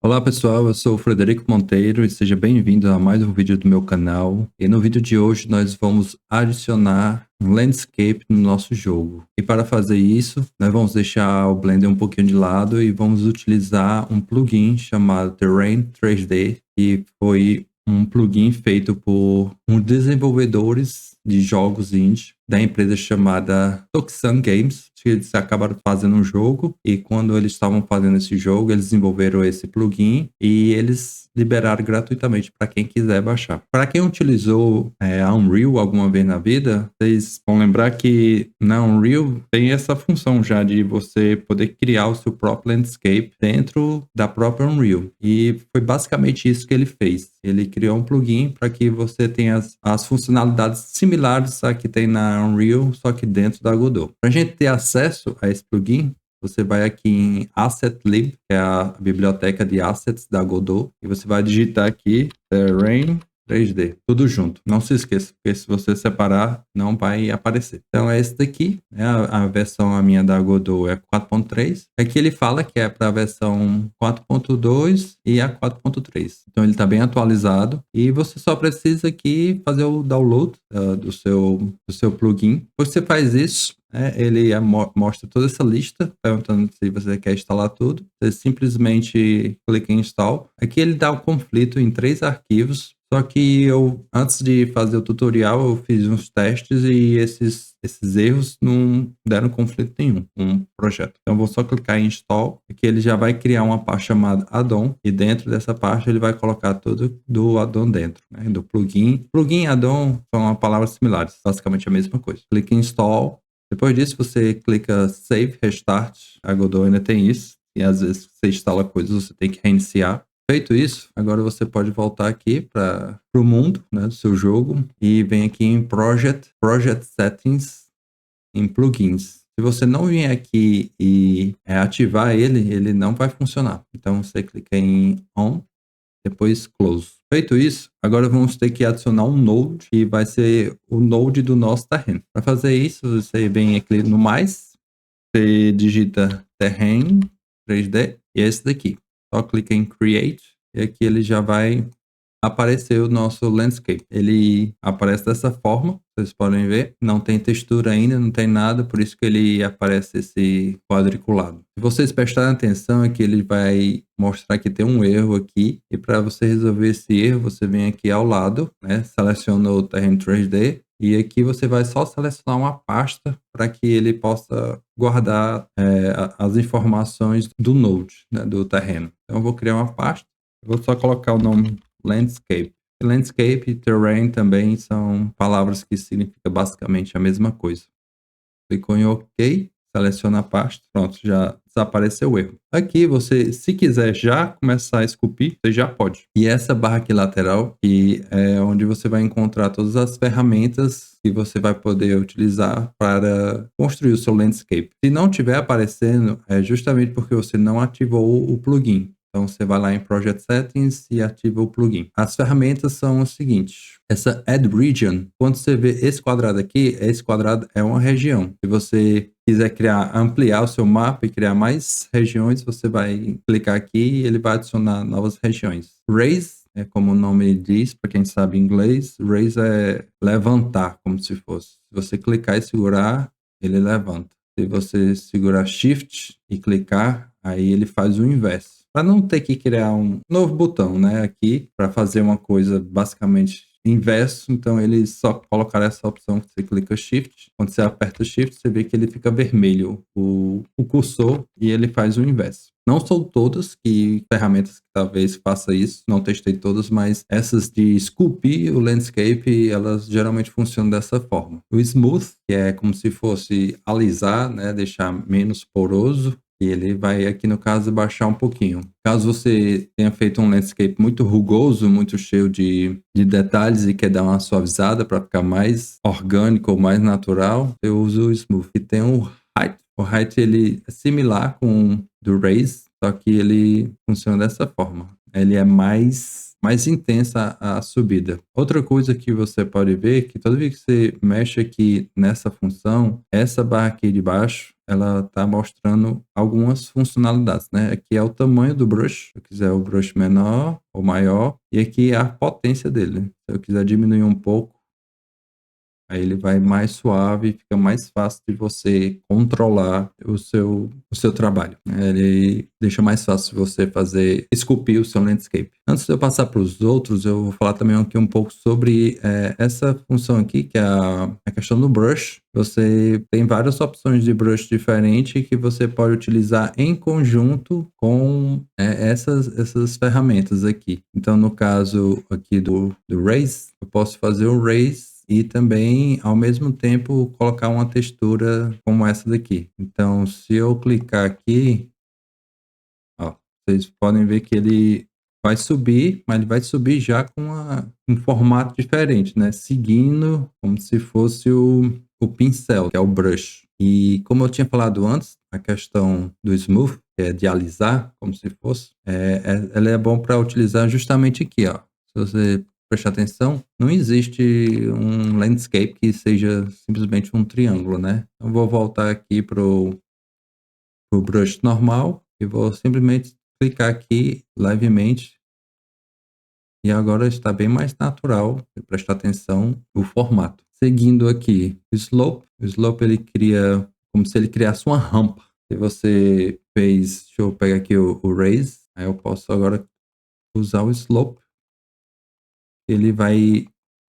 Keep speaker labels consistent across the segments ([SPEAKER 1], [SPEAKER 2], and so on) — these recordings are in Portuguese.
[SPEAKER 1] Olá pessoal, eu sou o Frederico Monteiro e seja bem-vindo a mais um vídeo do meu canal. E no vídeo de hoje nós vamos adicionar um landscape no nosso jogo. E para fazer isso, nós vamos deixar o Blender um pouquinho de lado e vamos utilizar um plugin chamado Terrain 3D, que foi um plugin feito por desenvolvedores de jogos indie da empresa chamada Toxan Games. Eles acabaram fazendo um jogo e quando eles estavam fazendo esse jogo, eles desenvolveram esse plugin e eles liberaram gratuitamente para quem quiser baixar. Para quem utilizou a Unreal alguma vez na vida, vocês vão lembrar que na Unreal tem essa função já de você poder criar o seu próprio landscape dentro da própria Unreal. E foi basicamente isso que ele fez. Ele criou um plugin para que você tenha as funcionalidades similares a que tem na Unreal, só que dentro da Godot. Para a gente ter acesso a esse plugin, você vai aqui em AssetLib, que é a biblioteca de assets da Godot, e você vai digitar aqui Terrain 3D, tudo junto. Não se esqueça, porque se você separar, não vai aparecer. Então é esse daqui, né? A versão a minha da Godot é 4.3. Aqui ele fala que é para a versão 4.2 e a 4.3. Então ele está bem atualizado e você só precisa aqui fazer o download do seu plugin. Depois que você faz isso, ele mostra toda essa lista, perguntando se você quer instalar tudo. Você simplesmente clica em install. Aqui ele dá um conflito em 3 arquivos. Só que antes de fazer o tutorial, eu fiz uns testes e esses erros não deram conflito nenhum com o projeto. Então, eu vou só clicar em install, aqui ele já vai criar uma pasta chamada addon, e dentro dessa pasta ele vai colocar tudo do addon dentro, né, do plugin. Plugin e addon são palavras similares, basicamente a mesma coisa. Clica em install. Depois disso, você clica Save, Restart. A Godot ainda tem isso, e às vezes você instala coisas, você tem que reiniciar. Feito isso, agora você pode voltar aqui para o mundo, né, do seu jogo e vem aqui em Project Settings, em Plugins. Se você não vier aqui e ativar ele não vai funcionar. Então você clica em On, depois Close. Feito isso, agora vamos ter que adicionar um node, que vai ser o node do nosso terreno. Para fazer isso, você vem aqui no mais, você digita Terrain 3D e é esse daqui. Só clica em Create e aqui ele já vai aparecer o nosso landscape. Ele aparece dessa forma, vocês podem ver. Não tem textura ainda, não tem nada, por isso que ele aparece esse quadriculado. Se vocês prestarem atenção, é que ele vai mostrar que tem um erro aqui. E para você resolver esse erro, você vem aqui ao lado, né? Seleciona o Terrain 3D. E aqui você vai só selecionar uma pasta para que ele possa guardar as informações do node, né, do terreno. Então eu vou criar uma pasta, vou só colocar o nome Landscape. Landscape e Terrain também são palavras que significam basicamente a mesma coisa. Clicou em OK, seleciona a pasta, pronto, já desapareceu o erro. Aqui você, se quiser já começar a esculpir, você já pode. E essa barra aqui lateral, que é onde você vai encontrar todas as ferramentas que você vai poder utilizar para construir o seu landscape. Se não estiver aparecendo, é justamente porque você não ativou o plugin. Então, você vai lá em Project Settings e ativa o plugin. As ferramentas são o seguinte. Essa Add Region, quando você vê esse quadrado aqui, esse quadrado é uma região. Se você quiser ampliar o seu mapa e criar mais regiões, você vai clicar aqui e ele vai adicionar novas regiões. Raise, como o nome diz, para quem sabe inglês, raise é levantar, como se fosse. Se você clicar e segurar, ele levanta. Se você segurar Shift e clicar, aí ele faz o inverso. Para não ter que criar um novo botão, né, aqui, para fazer uma coisa basicamente inverso, então eles só colocaram essa opção que você clica Shift. Quando você aperta Shift, você vê que ele fica vermelho o cursor e ele faz o inverso. Não são todas ferramentas que talvez faça isso, não testei todas, mas essas de esculpir o landscape, elas geralmente funcionam dessa forma. O Smooth, que é como se fosse alisar, né, deixar menos poroso, e ele vai aqui no caso baixar um pouquinho. Caso você tenha feito um landscape muito rugoso, muito cheio de detalhes e quer dar uma suavizada para ficar mais orgânico ou mais natural, eu uso o Smooth. E tem o Height. O Height ele é similar com o do Raise, só que ele funciona dessa forma. Ele é mais intensa a subida. Outra coisa que você pode ver é que toda vez que você mexe aqui nessa função, essa barra aqui de baixo, ela está mostrando algumas funcionalidades, né? Aqui é o tamanho do brush, se eu quiser o brush menor ou maior, e aqui é a potência dele. Se eu quiser diminuir um pouco, aí ele vai mais suave, fica mais fácil de você controlar o seu trabalho, né? Ele deixa mais fácil você fazer, esculpir o seu landscape. Antes de eu passar para os outros, eu vou falar também aqui um pouco sobre essa função aqui, que é a questão do brush. Você tem várias opções de brush diferentes que você pode utilizar em conjunto com essas ferramentas aqui. Então, no caso aqui do Raise, eu posso fazer o Raise e também, ao mesmo tempo, colocar uma textura como essa daqui. Então, se eu clicar aqui, ó, vocês podem ver que ele vai subir, mas ele vai subir já com um formato diferente, né? Seguindo como se fosse o pincel, que é o brush. E como eu tinha falado antes, a questão do smooth, que é de alisar, como se fosse, ela é bom para utilizar justamente aqui, ó. Se você prestar atenção, não existe um landscape que seja simplesmente um triângulo, né? Eu vou voltar aqui pro brush normal e vou simplesmente clicar aqui levemente e agora está bem mais natural, prestar atenção no formato. Seguindo aqui o slope ele cria como se ele criasse uma rampa. Se você fez, deixa eu pegar aqui o raise, aí eu posso agora usar o slope. Ele vai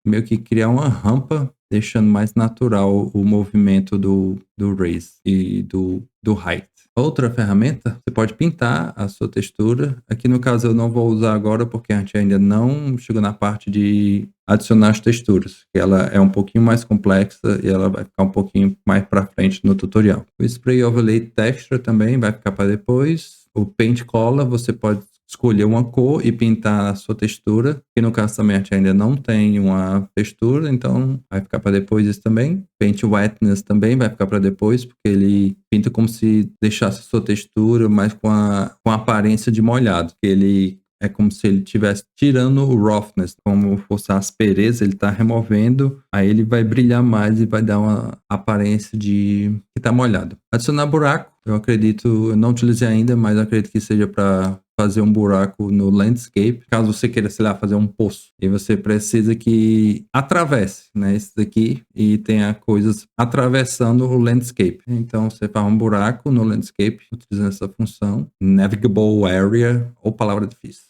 [SPEAKER 1] meio que criar uma rampa, deixando mais natural o movimento do raise e do height. Outra ferramenta, você pode pintar a sua textura. Aqui no caso eu não vou usar agora porque a gente ainda não chegou na parte de adicionar as texturas, que ela é um pouquinho mais complexa e ela vai ficar um pouquinho mais para frente no tutorial. O Spray Overlay Texture também vai ficar para depois. O Paint Color, você pode escolher uma cor e pintar a sua textura, que no caso também a gente ainda não tem uma textura, então vai ficar para depois isso também. Paint Wetness também vai ficar para depois, porque ele pinta como se deixasse a sua textura, mas com a aparência de molhado, que ele é como se ele estivesse tirando o roughness, como fosse a aspereza, ele está removendo, aí ele vai brilhar mais e vai dar uma aparência de que está molhado. Adicionar buraco, eu acredito, eu não utilizei ainda, mas eu acredito que seja para fazer um buraco no landscape, caso você queira, sei lá, fazer um poço. E você precisa que atravesse, né, esse daqui e tenha coisas atravessando o landscape. Então você faz um buraco no landscape utilizando essa função, navigable area, ou palavra difícil.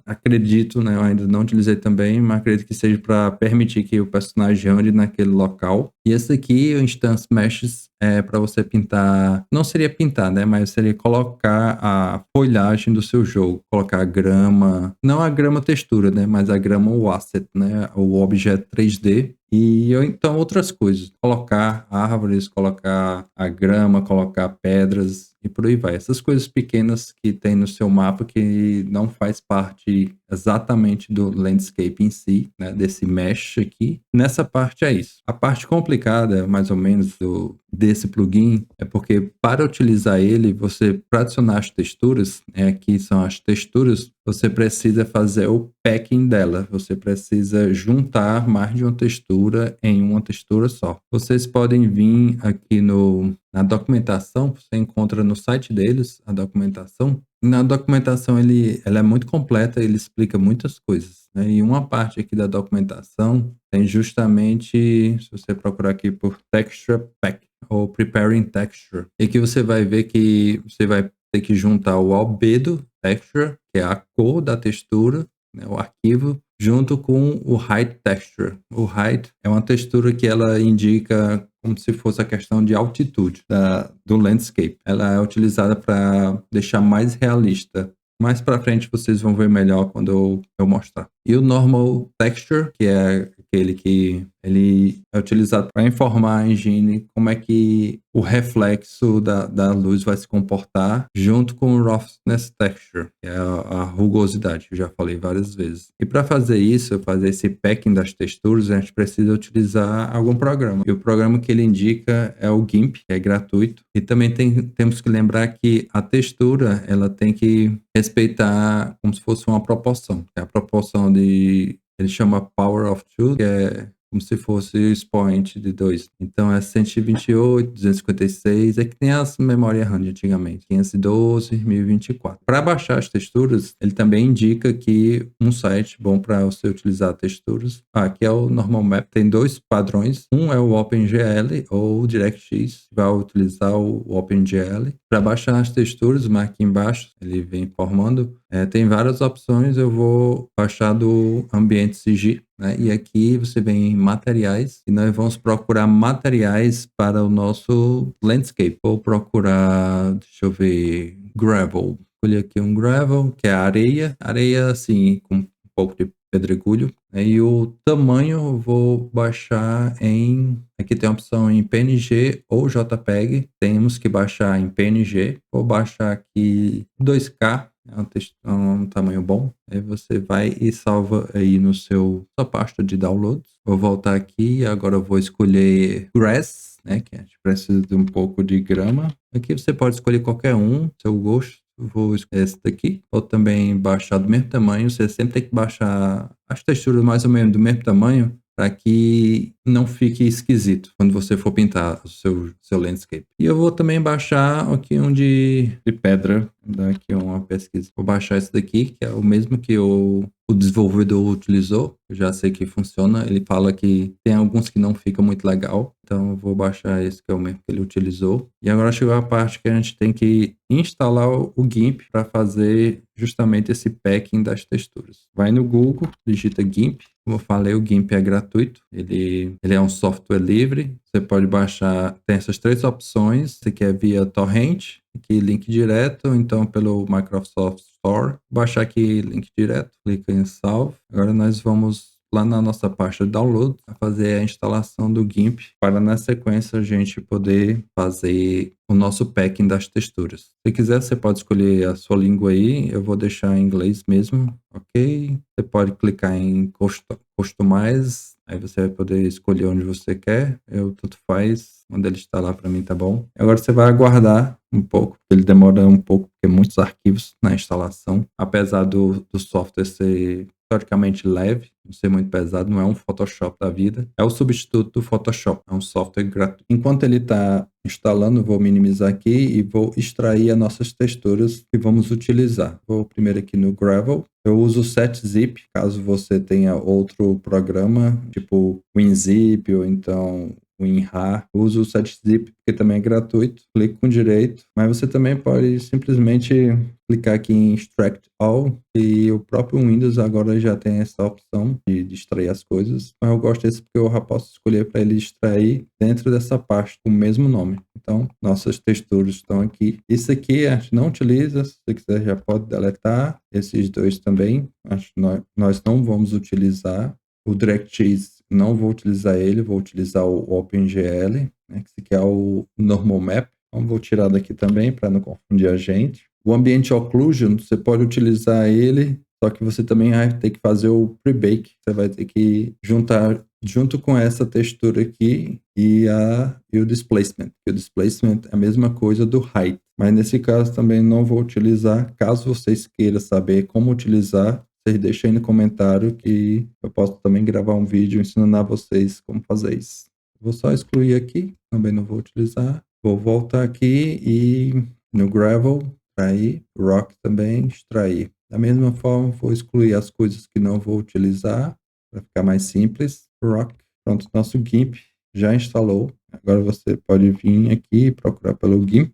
[SPEAKER 1] Acredito, né, eu ainda não utilizei também, mas acredito que seja para permitir que o personagem ande naquele local. E esse aqui, o Instance Meshes, é para você pintar, não seria pintar, né, mas seria colocar a folhagem do seu jogo, colocar a grama, não a grama textura, né, mas a grama o asset, né, o objeto 3D. E então outras coisas, colocar árvores, colocar a grama, colocar pedras e por aí vai. Essas coisas pequenas que tem no seu mapa que não faz parte exatamente do landscape em si, né, desse mesh aqui. Nessa parte é isso. A parte complicada, mais ou menos, desse plugin é porque para utilizar ele, você, para adicionar as texturas, aqui são as texturas, você precisa fazer o packing dela. Você precisa juntar mais de uma textura em uma textura só. Vocês podem vir aqui na documentação, você encontra no site deles a documentação. Na documentação ela é muito completa, ele explica muitas coisas, né? E uma parte aqui da documentação tem justamente, se você procurar aqui por Texture Pack ou Preparing Texture, e que você vai ver que você vai ter que juntar o albedo texture, que é a cor da textura, né, o arquivo, junto com o height texture. O height é uma textura que ela indica como se fosse a questão de altitude do landscape. Ela é utilizada para deixar mais realista. Mais para frente vocês vão ver melhor quando eu mostrar. E o normal texture, que é aquele que ele é utilizado para informar a engine como é que o reflexo da luz vai se comportar junto com o roughness texture, que é a rugosidade, que eu já falei várias vezes. E para fazer isso, fazer esse packing das texturas, a gente precisa utilizar algum programa. E o programa que ele indica é o GIMP, que é gratuito. E também temos que lembrar que a textura, ela tem que respeitar como se fosse uma proporção. É a proporção ele chama Power of Two, que é como se fosse o expoente de 2. Então é 128, 256, é que tem as memórias RAM de antigamente, 512, 1024. Para baixar as texturas, ele também indica que um site bom para você utilizar texturas, aqui é o Normal Map, tem dois padrões, um é o OpenGL ou o DirectX, vai utilizar o OpenGL. Para baixar as texturas, marque aqui embaixo, ele vem informando, tem várias opções, eu vou baixar do ambiente CG, né? E aqui você vem em materiais e nós vamos procurar materiais para o nosso landscape. Vou procurar, deixa eu ver, gravel. Escolhi aqui um gravel, que é areia assim, com um pouco de pedregulho. E o tamanho eu vou baixar em... Aqui tem a opção em PNG ou JPEG. Temos que baixar em PNG. Vou baixar aqui 2K. É um tamanho bom. Aí você vai e salva aí no sua pasta de downloads. Vou voltar aqui. Agora eu vou escolher grass, né? Que a gente precisa de um pouco de grama. Aqui você pode escolher qualquer um, seu gosto. Vou escolher esse daqui, ou também baixar do mesmo tamanho. Você sempre tem que baixar as texturas mais ou menos do mesmo tamanho para que não fique esquisito quando você for pintar o seu landscape. E eu vou também baixar aqui um de pedra, vou dar aqui uma pesquisa. Vou baixar esse daqui, que é o mesmo que o desenvolvedor utilizou. Eu já sei que funciona. Ele fala que tem alguns que não ficam muito legal. Então eu vou baixar esse que é o mesmo que ele utilizou. E agora chegou a parte que a gente tem que instalar o GIMP para fazer justamente esse packing das texturas. Vai no Google, digita GIMP. Como eu falei, o GIMP é gratuito. Ele é um software livre. Você pode baixar, tem essas três opções. Você quer via torrent, aqui link direto, ou então pelo Microsoft Store. Baixar aqui link direto, clica em salve. Agora nós vamos lá na nossa pasta de download a fazer a instalação do GIMP para na sequência a gente poder fazer o nosso packing das texturas. Se quiser, você pode escolher a sua língua aí, eu vou deixar em inglês mesmo, ok? Você pode clicar em Customize, aí você vai poder escolher onde você quer, tanto faz, onde ele está lá para mim tá bom. Agora você vai aguardar um pouco, ele demora um pouco, porque muitos arquivos na instalação, apesar do software ser teoricamente leve, não ser muito pesado, não é um Photoshop da vida, é o substituto do Photoshop, é um software gratuito. Enquanto ele está instalando, vou minimizar aqui e vou extrair as nossas texturas que vamos utilizar. Vou primeiro aqui no Gravel. Eu uso o SetZip, caso você tenha outro programa, tipo WinZip ou então WinRAR. Eu uso o SetZip porque também é gratuito. Clique com direito, mas você também pode simplesmente clicar aqui em Extract All e o próprio Windows agora já tem essa opção de extrair as coisas. Mas eu gosto desse porque eu já posso escolher para ele extrair dentro dessa pasta com o mesmo nome. Então, nossas texturas estão aqui. Isso aqui a gente não utiliza, se você quiser já pode deletar. Esses dois também, acho que nós não vamos utilizar. O DirectX não vou utilizar ele, vou utilizar o OpenGL, né, que esse aqui é o Normal Map. Então, vou tirar daqui também para não confundir a gente. O Ambient Occlusion, você pode utilizar ele, só que você também vai ter que fazer o pre-bake. Você vai ter que juntar junto com essa textura aqui e o displacement. O displacement é a mesma coisa do height, mas nesse caso também não vou utilizar. Caso vocês queiram saber como utilizar, vocês deixem aí no comentário que eu posso também gravar um vídeo ensinando a vocês como fazer isso. Vou só excluir aqui, também não vou utilizar. Vou voltar aqui e no Gravel, extrair, Rock também, extrair. Da mesma forma, vou excluir as coisas que não vou utilizar, para ficar mais simples. Rock, pronto, nosso GIMP já instalou. Agora você pode vir aqui e procurar pelo GIMP.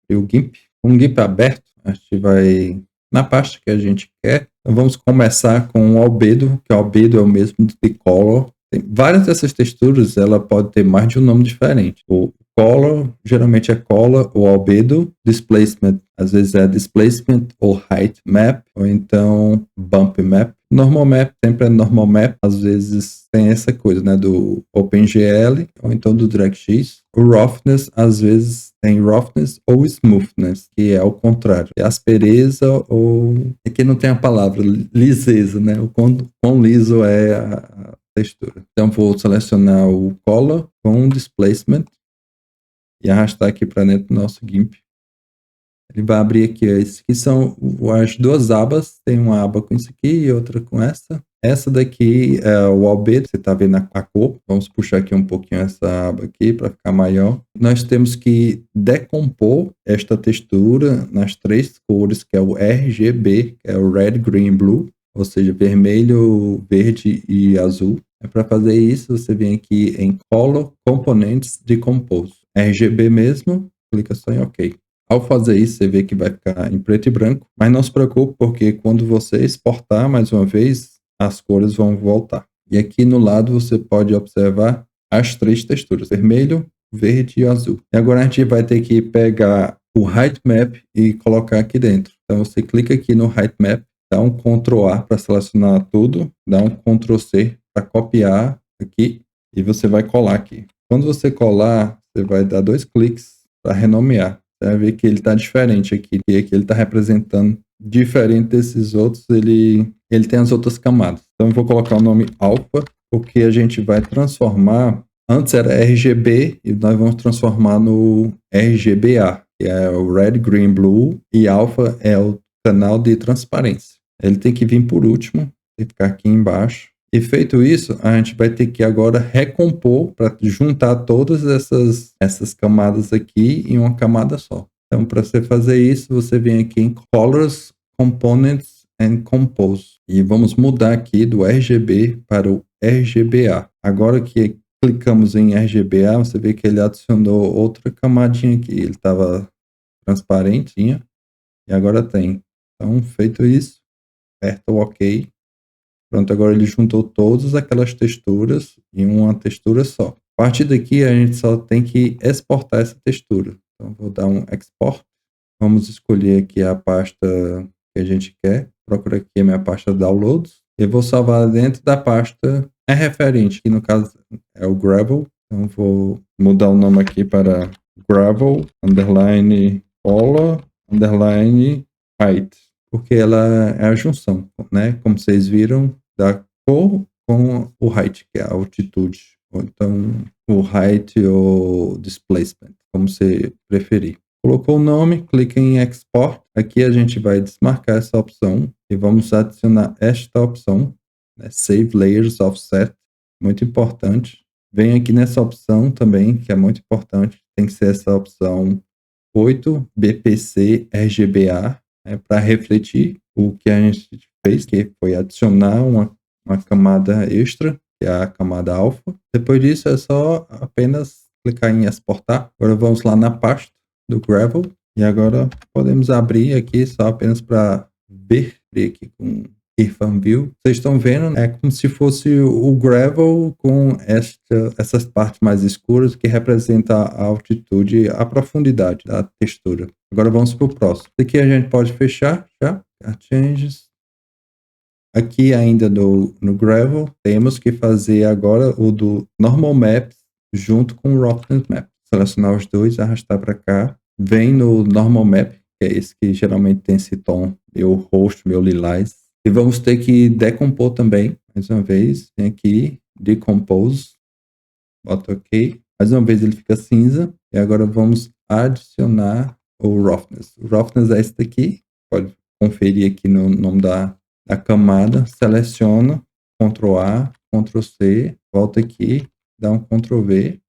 [SPEAKER 1] E o GIMP, um GIMP aberto, a gente vai na pasta que a gente quer. Então vamos começar com o albedo, que o albedo é o mesmo de color. Tem várias dessas texturas, ela pode ter mais de um nome diferente. O color geralmente é color ou albedo, displacement às vezes é displacement ou height map, ou então bump map. Normal map sempre é normal map, às vezes tem essa coisa, né, do OpenGL ou então do DirectX. O roughness às vezes tem roughness ou smoothness, que é o contrário, é aspereza ou aqui não tem a palavra liseza, né? O quão liso é a textura. Então vou selecionar o color com displacement e arrastar aqui para dentro do nosso GIMP. Ele vai abrir aqui, esses aqui são as duas abas, tem uma aba com isso aqui e outra com essa. Essa daqui é o albedo, você está vendo a cor. Vamos puxar aqui um pouquinho essa aba aqui para ficar maior. Nós temos que decompor esta textura nas 3 cores, que é o RGB, que é o Red, Green, Blue, ou seja, vermelho, verde e azul. Para fazer isso, você vem aqui em Color Components Decompose. RGB mesmo, clica só em OK. Ao fazer isso, você vê que vai ficar em preto e branco, mas não se preocupe, porque quando você exportar mais uma vez, as cores vão voltar. E aqui no lado você pode observar as 3 texturas, vermelho, verde e azul. E agora a gente vai ter que pegar o Height-Map e colocar aqui dentro. Então você clica aqui no Height-Map, dá um Ctrl A para selecionar tudo, dá um Ctrl C para copiar aqui e você vai colar aqui. Quando você colar, você vai dar 2 cliques para renomear. Você vai ver que ele está diferente aqui, que aqui ele está representando diferente desses outros, ele tem as outras camadas. Então eu vou colocar o nome alfa, porque a gente vai transformar, antes era RGB, e nós vamos transformar no RGBA, que é o Red, Green, Blue, e alfa é o canal de transparência. Ele tem que vir por último, tem que ficar aqui embaixo. E feito isso, a gente vai ter que agora recompor para juntar todas essas camadas aqui em uma camada só. Então, para você fazer isso, você vem aqui em Colors, Components and Compose. E vamos mudar aqui do RGB para o RGBA. Agora que clicamos em RGBA, você vê que ele adicionou outra camadinha aqui. Ele estava transparentinha e agora tem. Então, feito isso, aperta o OK. Pronto, agora ele juntou todas aquelas texturas em uma textura só. A partir daqui, a gente só tem que exportar essa textura. Então, vou dar um Export. Vamos escolher aqui a pasta que a gente quer. Procura aqui a minha pasta Downloads. E vou salvar dentro da pasta referente, que no caso é o Gravel. Então, vou mudar o nome aqui para Gravel, _ Color, _ Height. Porque ela é a junção, né? Como vocês viram, da cor com o height, que é a altitude. Ou então o height ou displacement, como você preferir. Colocou o nome, clica em Export. Aqui a gente vai desmarcar essa opção e vamos adicionar esta opção, né? Save Layers Offset, muito importante. Vem aqui nessa opção também, que é muito importante, tem que ser essa opção 8 BPC RGBA, para refletir o que a gente fez, que foi adicionar uma camada extra, que é a camada alfa. Depois disso é só apenas clicar em exportar. Agora vamos lá na pasta do Gravel e agora podemos abrir aqui só apenas para ver aqui com Irfan View. Vocês estão vendo, é como se fosse o Gravel com essas partes mais escuras que representa a altitude, a profundidade da textura. Agora vamos para o próximo. Aqui a gente pode fechar já. Changes. Aqui ainda no Gravel, temos que fazer agora o do Normal Maps junto com o Roughness Map. Selecionar os dois, arrastar para cá. Vem no Normal Map, que é esse que geralmente tem esse tom meu roxo, meu lilás. E vamos ter que decompor também, mais uma vez. Vem aqui, Decompose. Bota OK. Mais uma vez ele fica cinza. E agora vamos adicionar o Roughness. O Roughness é esse daqui. Pode conferir aqui no nome da camada. Seleciona, Ctrl A, Ctrl C. Volta aqui, dá um Ctrl V.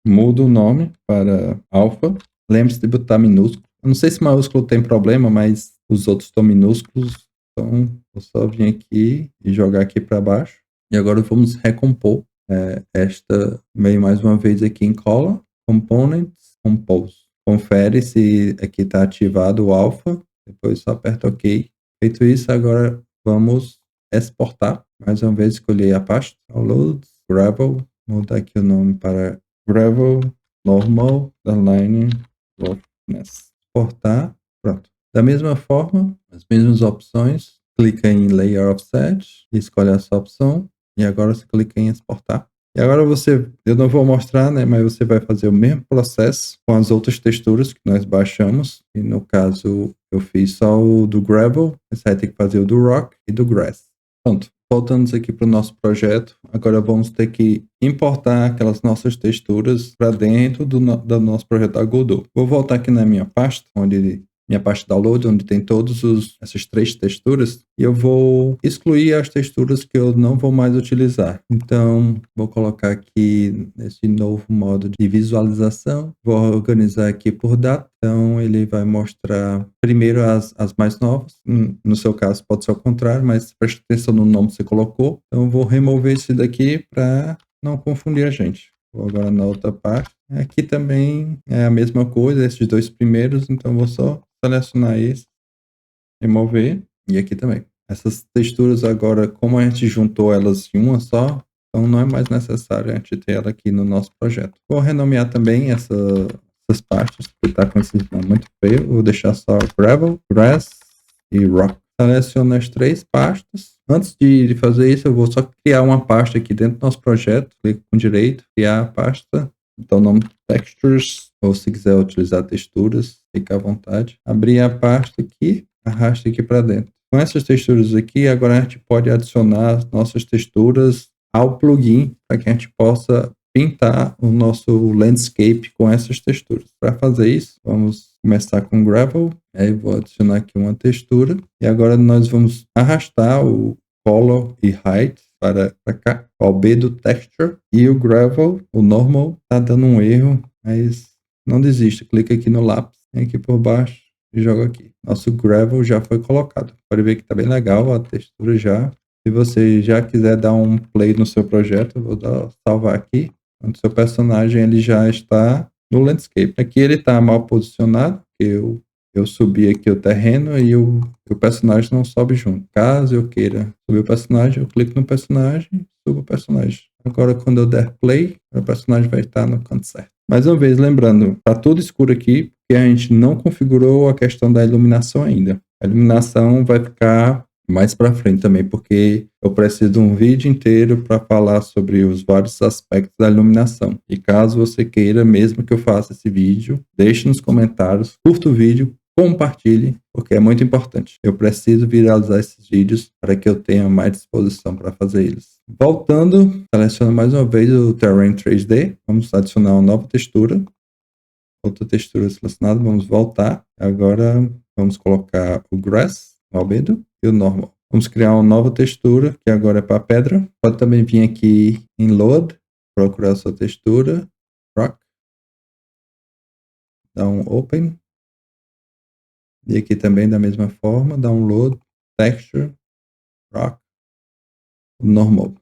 [SPEAKER 1] Muda o nome para Alpha. Lembre-se de botar minúsculo. Eu não sei se maiúsculo tem problema, mas os outros estão minúsculos. Então, vou só vir aqui e jogar aqui para baixo. E agora vamos recompor esta meio mais uma vez aqui em Color, Components, Compose. Confere se aqui está ativado o Alpha. Depois só aperta OK. Feito isso, agora vamos exportar. Mais uma vez escolher a pasta. Downloads, Gravel. Mudar aqui o nome para Gravel, Normal, Roughness. Exportar. Pronto. Da mesma forma, as mesmas opções, clica em Layer Offset, escolhe essa opção e agora você clica em exportar. E agora eu não vou mostrar, né, mas você vai fazer o mesmo processo com as outras texturas que nós baixamos. E no caso, eu fiz só o do Gravel, você vai ter que fazer o do Rock e do Grass. Pronto. Voltando aqui para o nosso projeto, agora vamos ter que importar aquelas nossas texturas para dentro do nosso projeto da Godot. Vou voltar aqui na minha pasta, onde minha pasta download, onde tem essas 3 texturas, e eu vou excluir as texturas que eu não vou mais utilizar. Então, vou colocar aqui nesse novo modo de visualização, vou organizar aqui por data, então ele vai mostrar primeiro as mais novas, no seu caso pode ser o contrário, mas preste atenção no nome que você colocou. Então, vou remover esse daqui para não confundir a gente. Vou agora na outra parte. Aqui também é a mesma coisa, esses 2 primeiros, então vou só selecionar esse, remover, e aqui também. Essas texturas agora, como a gente juntou elas em uma só, então não é mais necessário a gente ter ela aqui no nosso projeto. Vou renomear também essas pastas, que está com esse nome muito feio. Vou deixar só Gravel, Grass e Rock. Seleciono as 3 pastas. Antes de fazer isso, eu vou só criar uma pasta aqui dentro do nosso projeto. Clico com direito, criar a pasta. Então, o nome Textures, ou se quiser utilizar texturas, fica à vontade. Abrir a pasta aqui, arrasta aqui para dentro. Com essas texturas aqui, agora a gente pode adicionar as nossas texturas ao plugin para que a gente possa pintar o nosso landscape com essas texturas. Para fazer isso, vamos começar com Gravel. Aí vou adicionar aqui uma textura. E agora nós vamos arrastar o Color e Height para cá, o albedo Texture. E o Gravel, o Normal, está dando um erro, mas não desista. Clica aqui no lápis, vem aqui por baixo e joga aqui. Nosso Gravel já foi colocado. Pode ver que está bem legal a textura já. Se você já quiser dar um play no seu projeto, eu vou salvar aqui. O seu personagem ele já está no landscape. Aqui ele está mal posicionado, porque eu subi aqui o terreno e o personagem não sobe junto. Caso eu queira subir o personagem, eu clico no personagem e subo o personagem. Agora, quando eu der play, o personagem vai estar no canto certo. Mais uma vez, lembrando, está tudo escuro aqui, porque a gente não configurou a questão da iluminação ainda. A iluminação vai ficar mais para frente também, porque eu preciso de um vídeo inteiro para falar sobre os vários aspectos da iluminação. E caso você queira mesmo que eu faça esse vídeo, deixe nos comentários, curta o vídeo, compartilhe, porque é muito importante. Eu preciso viralizar esses vídeos para que eu tenha mais disposição para fazer eles. Voltando, seleciono mais uma vez o Terrain 3D. Vamos adicionar uma nova textura. Outra textura selecionada. Vamos voltar. Agora vamos colocar o Grass, o albedo, e o Normal. Vamos criar uma nova textura, que agora é para pedra. Pode também vir aqui em Load, procurar a sua textura, Rock, dá um Open. E aqui também da mesma forma, Download, Texture, Rock, Normal.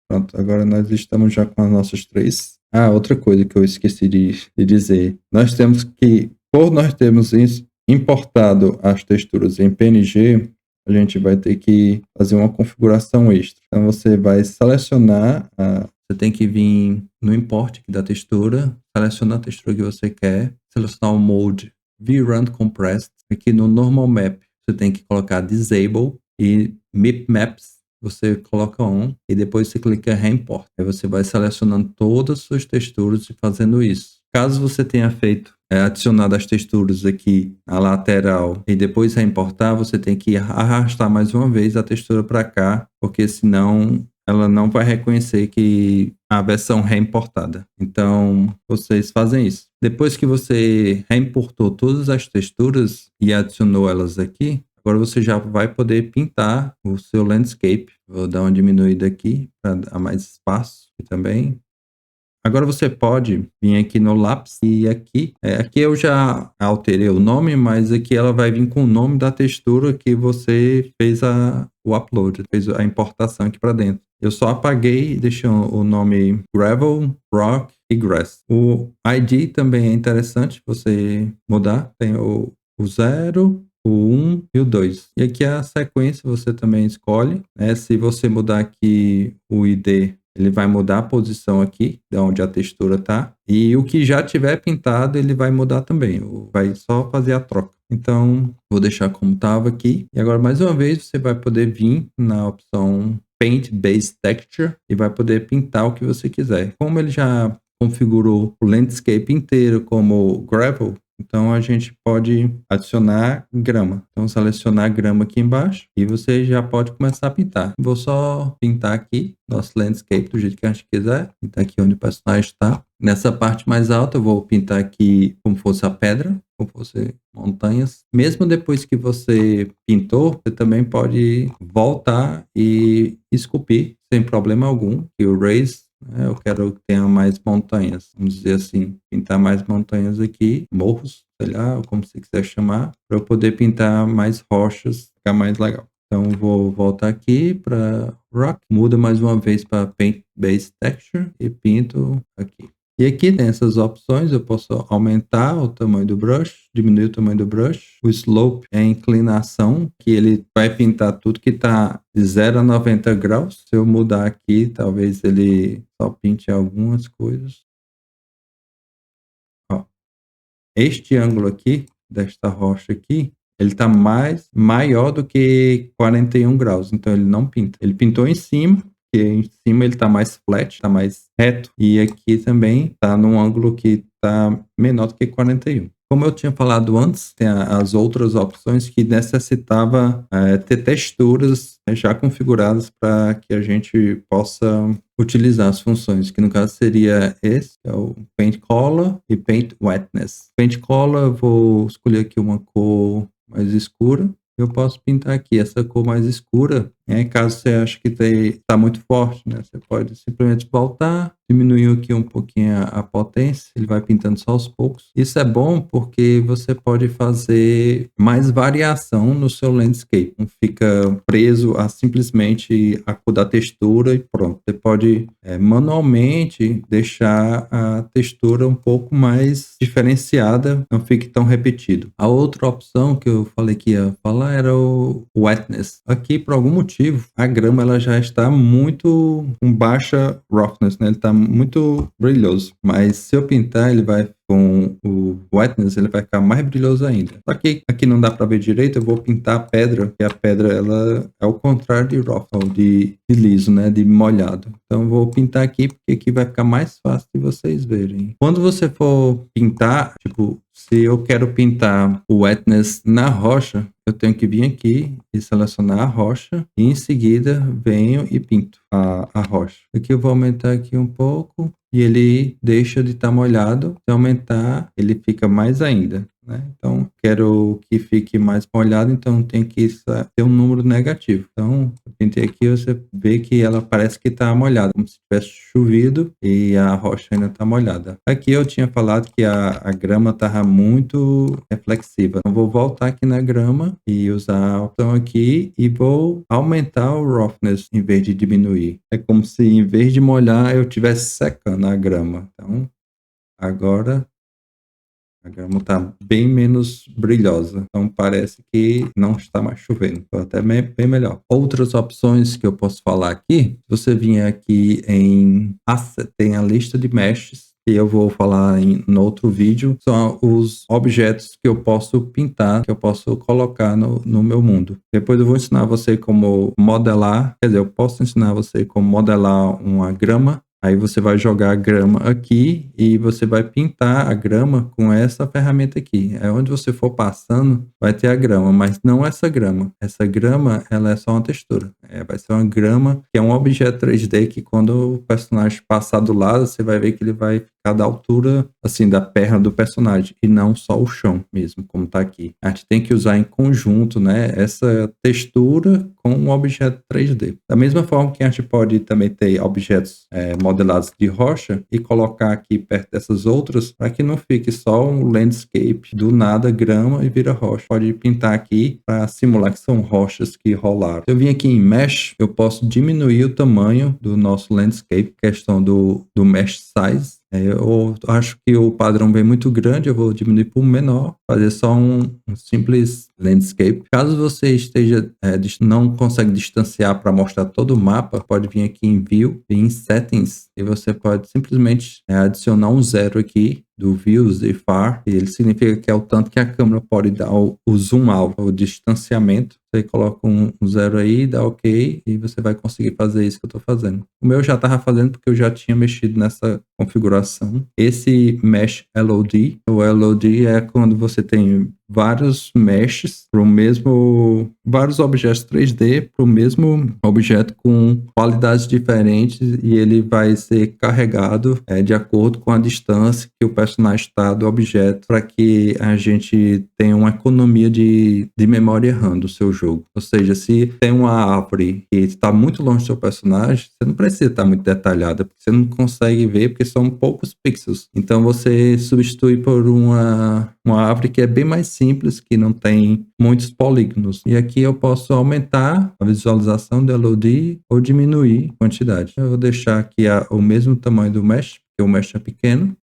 [SPEAKER 1] Pronto, agora nós estamos já com as nossas 3. Outra coisa que eu esqueci de dizer. Nós temos que, por nós termos importado as texturas em PNG, a gente vai ter que fazer uma configuração extra. Então você vai selecionar, você tem que vir no import aqui da textura, selecionar a textura que você quer, selecionar o mode VRun Compressed. Aqui no Normal Map você tem que colocar Disable e Mip Maps você coloca On e depois você clica Reimport. Aí você vai selecionando todas as suas texturas e fazendo isso. Caso você tenha adicionado as texturas aqui na lateral e depois reimportar, você tem que arrastar mais uma vez a textura para cá, porque senão ela não vai reconhecer que a versão reimportada. Então, vocês fazem isso. Depois que você reimportou todas as texturas e adicionou elas aqui, agora você já vai poder pintar o seu landscape. Vou dar uma diminuída aqui para dar mais espaço aqui também. Agora você pode vir aqui no lápis e aqui eu já alterei o nome, mas aqui ela vai vir com o nome da textura que você fez o upload, fez a importação aqui para dentro. Eu só apaguei e deixei o nome Gravel, Rock e Grass. O ID também é interessante você mudar. Tem o 0, o 1 e o 2. E aqui a sequência você também escolhe. Se você mudar aqui o ID, ele vai mudar a posição aqui, de onde a textura está. E o que já tiver pintado, ele vai mudar também. Vai só fazer a troca. Então, vou deixar como estava aqui. E agora, mais uma vez, você vai poder vir na opção Paint Base Texture e vai poder pintar o que você quiser. Como ele já configurou o landscape inteiro como gravel, então a gente pode adicionar grama. Então selecionar grama aqui embaixo e você já pode começar a pintar. Vou só pintar aqui nosso landscape do jeito que a gente quiser. Pintar aqui onde o personagem está. Nessa parte mais alta eu vou pintar aqui como fosse a pedra, como fosse montanhas. Mesmo depois que você pintou, você também pode voltar e esculpir sem problema algum. E o raise, né, eu quero que tenha mais montanhas, vamos dizer assim, pintar mais montanhas aqui, morros, sei lá, ou como você quiser chamar, para eu poder pintar mais rochas, ficar mais legal. Então vou voltar aqui para Rock, muda mais uma vez para Paint Base Texture e pinto aqui. E aqui tem essas opções, eu posso aumentar o tamanho do brush, diminuir o tamanho do brush. O slope é a inclinação, que ele vai pintar tudo que está de 0 a 90 graus. Se eu mudar aqui, talvez ele só pinte algumas coisas. Ó, este ângulo aqui, desta rocha aqui, ele está maior do que 41 graus, então ele não pinta. Ele pintou em cima, porque em cima ele está mais flat, está mais reto, e aqui também está num ângulo que está menor do que 41. Como eu tinha falado antes, tem as outras opções que necessitava ter texturas já configuradas para que a gente possa utilizar as funções, que no caso seria esse, é o Paint Color e Paint Wetness. Paint Color, eu vou escolher aqui uma cor mais escura. Eu posso pintar aqui essa cor mais escura, né? Caso você ache que está muito forte, né? Você pode simplesmente voltar, diminuir aqui um pouquinho a potência, ele vai pintando só aos poucos. Isso é bom porque você pode fazer mais variação no seu landscape, não fica preso a simplesmente a cor da textura e pronto. Você pode manualmente deixar a textura um pouco mais diferenciada, não fique tão repetido. A outra opção que eu falei que ia falar era o wetness. Aqui, por algum motivo, a grama ela já está muito com baixa roughness, né? Ele está muito brilhoso. Mas se eu pintar, ele vai com o wetness, ele vai ficar mais brilhoso ainda. Só que aqui não dá para ver direito, eu vou pintar a pedra, e a pedra ela é o contrário de rough, ou de liso, né? De molhado. Então eu vou pintar aqui, porque aqui vai ficar mais fácil de vocês verem. Quando você for pintar, tipo, se eu quero pintar o wetness na rocha, eu tenho que vir aqui e selecionar a rocha e em seguida venho e pinto a rocha. Aqui eu vou aumentar aqui um pouco e ele deixa de estar molhado. Se aumentar, ele fica mais ainda, né? Então, quero que fique mais molhado, então tem que ter um número negativo. Então, eu pintei aqui, você vê que ela parece que está molhada, como se tivesse chovido e a rocha ainda está molhada. Aqui eu tinha falado que a grama estava muito reflexiva. Então, vou voltar aqui na grama e usar a opção aqui e vou aumentar o roughness em vez de diminuir. É como se em vez de molhar eu estivesse secando a grama. Então, agora a grama está bem menos brilhosa, então parece que não está mais chovendo. Então, até bem melhor. Outras opções que eu posso falar aqui, se você vier aqui em Asset, tem a lista de meshes, que eu vou falar no outro vídeo, são os objetos que eu posso pintar, que eu posso colocar no meu mundo. Depois eu vou ensinar você como modelar, quer dizer, eu posso ensinar você como modelar uma grama. Aí você vai jogar a grama aqui e você vai pintar a grama com essa ferramenta aqui. É onde você for passando, vai ter a grama, mas não essa grama. Essa grama, ela é só uma textura. Vai ser uma grama que é um objeto 3D que quando o personagem passar do lado, você vai ver que ele vai ficar da altura, assim, da perna do personagem e não só o chão mesmo, como tá aqui. A gente tem que usar em conjunto, né, essa textura com um objeto 3D. Da mesma forma que a gente pode também ter objetos modelados de rocha e colocar aqui perto dessas outras para que não fique só um landscape do nada grama e vira rocha. Pode pintar aqui para simular que são rochas que rolaram. Se eu vim aqui em Mesh, eu posso diminuir o tamanho do nosso landscape, questão do Mesh Size. Eu acho que o padrão vem muito grande, eu vou diminuir para o menor, fazer só um simples landscape. Caso você esteja não consegue distanciar para mostrar todo o mapa, pode vir aqui em View, em Settings, e você pode simplesmente adicionar um 0 aqui do Views e Far, e ele significa que é o tanto que a câmera pode dar o zoom out, o distanciamento. Você coloca um 0 aí, dá OK, e você vai conseguir fazer isso que eu estou fazendo. O meu já estava fazendo porque eu já tinha mexido nessa configuração. Esse Mesh LOD, o LOD é quando você tem vários meshes para o mesmo, vários objetos 3D para o mesmo objeto com qualidades diferentes, e ele vai ser carregado de acordo com a distância que o personagem está do objeto, para que a gente tenha uma economia de memória RAM do seu jogo. Ou seja, se tem uma árvore que está muito longe do seu personagem, você não precisa estar muito detalhada, porque você não consegue ver, porque são poucos pixels. Então você substitui por uma árvore que é bem mais simples, que não tem muitos polígonos. E aqui eu posso aumentar a visualização do LOD ou diminuir a quantidade. Eu vou deixar aqui o mesmo tamanho do mesh, porque o mesh é pequeno.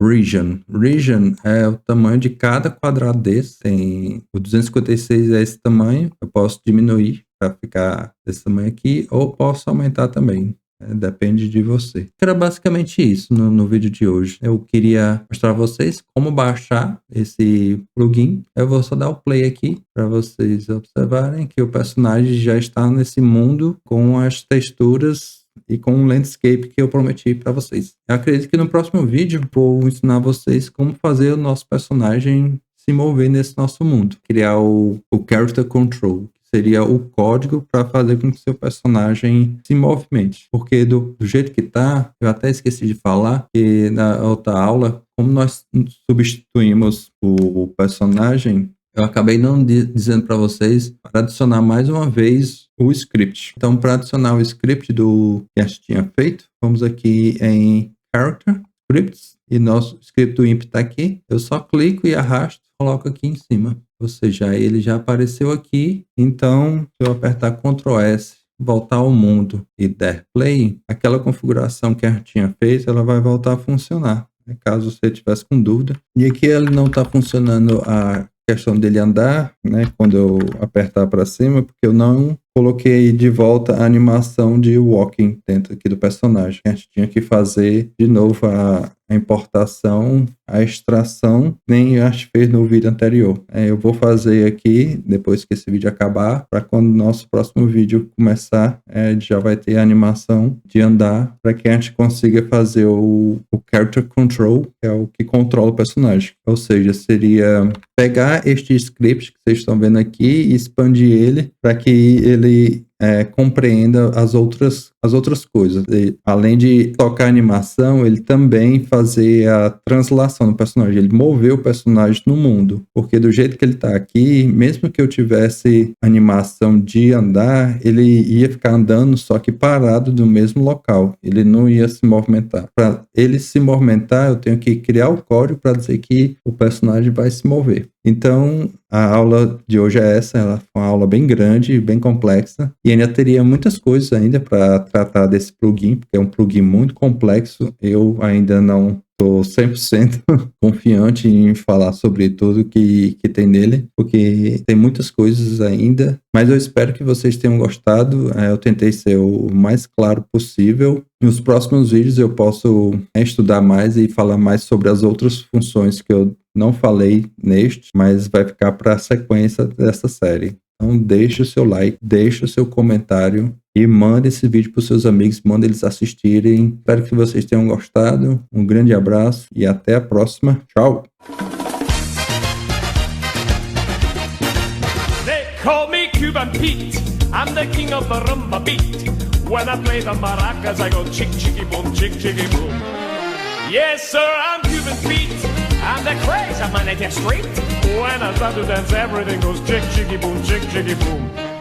[SPEAKER 1] Region. Region é o tamanho de cada quadrado desse. Tem o 256 é esse tamanho. Eu posso diminuir para ficar desse tamanho aqui, ou posso aumentar também. Depende de você. Era basicamente isso no vídeo de hoje. Eu queria mostrar a vocês como baixar esse plugin. Eu vou só dar o play aqui para vocês observarem que o personagem já está nesse mundo com as texturas e com o landscape que eu prometi para vocês. Eu acredito que no próximo vídeo vou ensinar vocês como fazer o nosso personagem se mover nesse nosso mundo. Criar o Character Control. Seria o código para fazer com que seu personagem se movimente. Porque do jeito que tá, eu até esqueci de falar, que na outra aula, como nós substituímos o personagem, eu acabei não dizendo para vocês para adicionar mais uma vez o script. Então, para adicionar o script do que a gente tinha feito, vamos aqui em Character, Scripts, e nosso script do imp está aqui. Eu só clico e arrasto, coloco aqui em cima. Ou seja, ele já apareceu aqui. Então, se eu apertar Ctrl S, voltar ao mundo e der play, aquela configuração que a gente tinha feito, ela vai voltar a funcionar, caso você tivesse com dúvida. E aqui ele não está funcionando a questão dele andar, quando eu apertar para cima, porque eu não coloquei de volta a animação de walking dentro aqui do personagem. A gente tinha que fazer de novo a importação, a extração, nem a gente fez no vídeo anterior. Eu vou fazer aqui, depois que esse vídeo acabar, para quando o nosso próximo vídeo começar, já vai ter a animação de andar, para que a gente consiga fazer o Character Control, que é o que controla o personagem. Ou seja, seria pegar este script que vocês estão vendo aqui e expandir ele para que ele compreenda as outras coisas. E, além de tocar a animação, ele também fazer a translação do personagem, ele mover o personagem no mundo, porque do jeito que ele está aqui, mesmo que eu tivesse animação de andar, ele ia ficar andando, só que parado no mesmo local, ele não ia se movimentar. Para ele se movimentar, eu tenho que criar o código para dizer que o personagem vai se mover. Então, a aula de hoje é essa, ela foi uma aula bem grande, bem complexa, e ainda teria muitas coisas ainda para tratar desse plugin, porque é um plugin muito complexo. Eu ainda não estou 100% confiante em falar sobre tudo que tem nele, porque tem muitas coisas ainda, mas eu espero que vocês tenham gostado. Eu tentei ser o mais claro possível. Nos próximos vídeos eu posso estudar mais e falar mais sobre as outras funções que eu não falei neste, mas vai ficar para a sequência dessa série. Então deixe o seu like, deixe o seu comentário e mande esse vídeo para os seus amigos, mande eles assistirem. Espero que vocês tenham gostado. Um grande abraço e até a próxima. Tchau!
[SPEAKER 2] They call me Cuban Pete. I'm the king of the rumba beat. When I play the maracas, I go chick chicky boom, chick chicky boom. Yes, sir, I'm Cuban Pete. I'm the craze of my native street. When I start to dance, everything goes chick chicky boom, chick chicky boom.